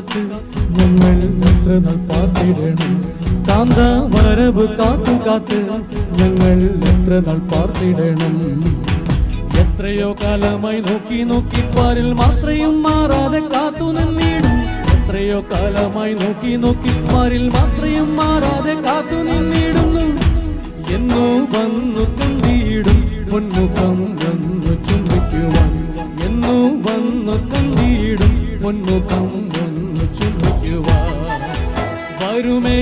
കാത്ത് ഞങ്ങൾ എത്ര നാൾ പാർത്തിടണം. കാന്ത വരവ് കാത്തു കാത്ത് ഞങ്ങൾ എത്ര നാൾ പാർത്തിടണം. എത്രയോ കാലമായി നോക്കി നോക്കി പാരിൽ മാത്രയും മാറാതെ കാത്തു നിന്നിടും. എത്രയോ കാലമായി നോക്കി നോക്കി പാരിൽ മാത്രയും മാറാതെ കാത്തു നിന്നിടുന്നു. എന്നോ വന്നു തന്തിയിടും പൊന്മുഖം വന്നു ചുംബിക്കുവാൻ. എന്നോ വന്നു തന്തിയിടും പൊന്മുഖം വന്നു ചുംബിക്കുവാൻ. വരുമേ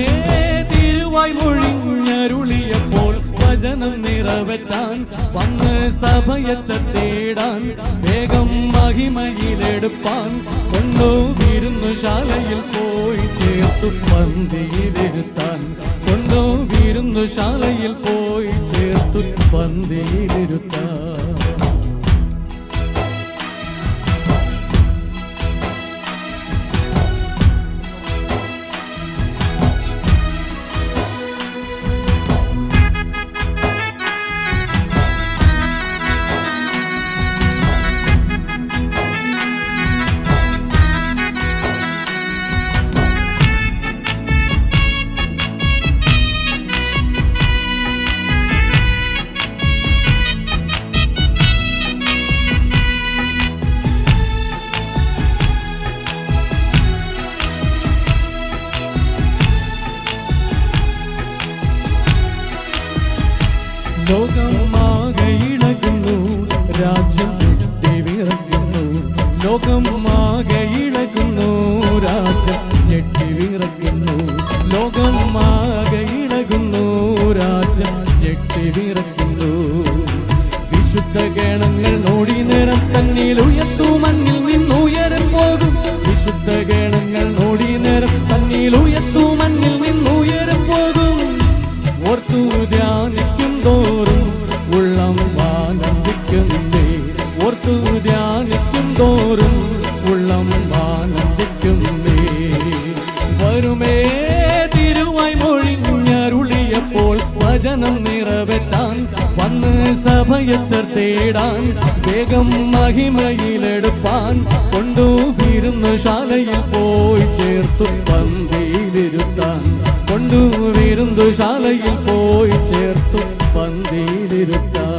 തിരുവായ് മൊഴിഞ്ഞരുളിയപ്പോൾ വചനം നിറവേറ്റാൻ വന്ന് സഭയച്ച തേടാൻ വേഗം മഹിമയിലെടുപ്പാൻ കൊണ്ടോ വിരുന്നുശാലയിൽ പോയി ചേർത്തു പന്തിയിലിരുത്താൻ. കൊണ്ടോ വിരുന്നുശാലയിൽ പോയി ചേർത്തു പന്തിയിലിരുത്താൻ. ലോകമാകെ ഇളകുന്നു, രാജ്യം ഞെട്ടിവിറയ്ക്കുന്നു. ലോകമാകെ ഇളകുന്നു, രാജ്യം ഞെട്ടിവിറയ്ക്കുന്നു. ലോകമാകെ ഇളകുന്നു, രാജ്യം ഞെട്ടിവിറയ്ക്കുന്നു. വിശുദ്ധ ഗണങ്ങൾ നോടി നേരം തന്നിൽ ഉയർത്തു മണ്ണിൽ നിന്നുയരം പോകും. വിശുദ്ധ ഗണങ്ങൾ നോടി നേരം തന്നിൽ ഉയർത്തു മണ്ണിൽ നിന്നുയരം പോകും. ഓർത്തു ധ്യാനിക്കും തോറും ഉള്ളം ആനന്ദിക്കുന്നേ. ഓർത്തു ധ്യാനിക്കും തോറും ഉള്ളം ആനന്ദിക്കുന്നേ. വരുമേ തിരുവായ് മൊഴിഞ്ഞരുളിയപ്പോൾ വചനം നിറവേറ്റാൻ വന്ന് സഭയച്ച തേടാൻ വേഗം മഹിമയിലെടുപ്പാൻ കൊണ്ടു വിരുന്നുശാലയിൽ പോയി ചേർത്തു പന്തിയിലിരുത്താൻ. കൊണ്ടു വിരുന്നുശാലയിൽ പോയി ചേർത്തു പന്തിയിലിരുത്താൻ.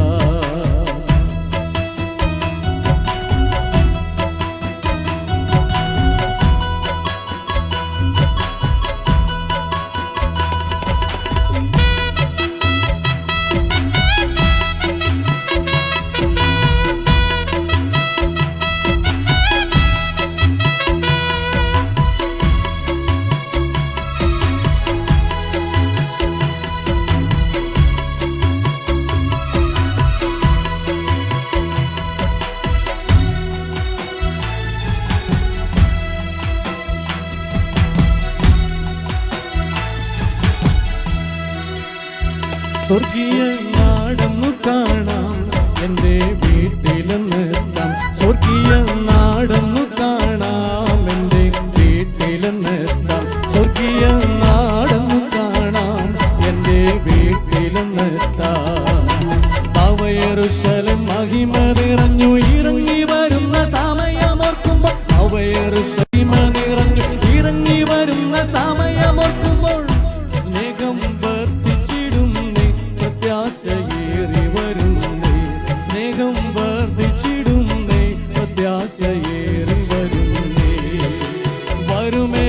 സ്വർഗീയ നാടൊന്നു കാണാം, എൻ്റെ വീട്ടിലെന്നെത്താം. സ്വർഗീയ നാടൊന്നു കാണാം, എൻ്റെ വീട്ടിലെന്നെത്താം. സ്വർഗീയ നാടൊന്നു കാണാം, എൻ്റെ വീട്ടിലെന്നെത്താം. അവയെറുശലേം മഹിമ നിറഞ്ഞു ഇറങ്ങി വരുന്ന സമയമോർക്കുമ്പോൾ. അവയെറുശലേം നിറഞ്ഞു ഇറങ്ങി വരുന്ന സമയമോർക്കുമ്പോൾ സ്നേഹം പ്രത്യാശയേറി വരുന്നേ. സ്നേഹം വർദ്ധിച്ചിടുന്നേ, പ്രത്യാശയേറി വരുന്നേ. വരുമേ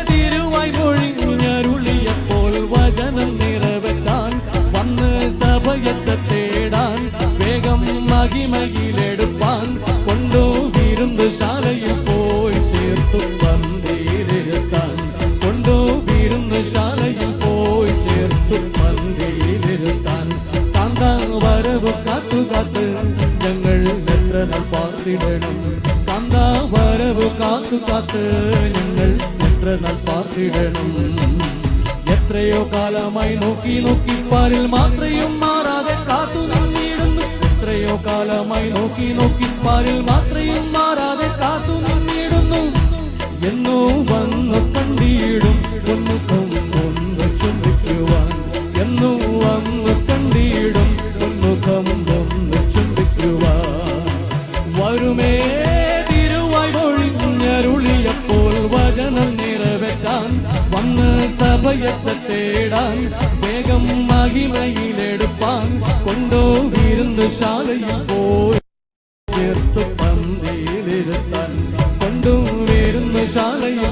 തിരുവായ് മൊഴിഞ്ഞരുളിയപ്പോൾ വചനം നിറവേറ്റാൻ വന്ന് സഭയച്ച തേടാൻ വേഗം മഹിമയിലെടുപ്പാൻ കൊണ്ടോ വിരുന്നുശാലയിൽ പോയി ചേർത്തു പന്തിയിലിരുത്താൻ. കൊണ്ടോ വിരുന്നുശാലയിൽ പോയി ചേർത്തു പന്തിയിലിരുത്താൻ. കാന്ത വരവ് കാത്തു കാത്ത് ഞങ്ങൾ എത്ര നാൾ പാർത്തിടണം. കാന്ത വരവ് കാത്തു കാത്ത് ഞങ്ങൾ എത്ര നാൾ പാർത്തിടണം. എത്രയോ കാലമായി നോക്കി നോക്കി പാരിൽ മാത്രയും മാറാതെ കാത്തു നിന്നിടുന്നു. എത്രയോ കാലമായി നോക്കി നോക്കി പാരിൽ മാത്രയും മാറാതെ കാത്തു നിന്നിടുന്നു. എന്നോ വന്നു കണ്ടിടും പൊന്മുഖം ഒന്ന് ചുംബിക്കുവാൻ. എന്നോ വന്നു കണ്ടിടും പൊന്മുഖം ഒന്ന് ചുംബിക്കുവാൻ. വരുമേ തിരുവായ് മൊഴിഞ്ഞരുളിയപ്പോൾ വചനം സഭയച്ച തേടാൻ വേഗം മഹിമയിലെടുപ്പാൻ കൊണ്ടുവരുന്നു ശാലയിൽ പോയി ചേർത്തു പന്തിയിലിരുത്താൻ കൊണ്ടുവരുന്നു ശാലയിൽ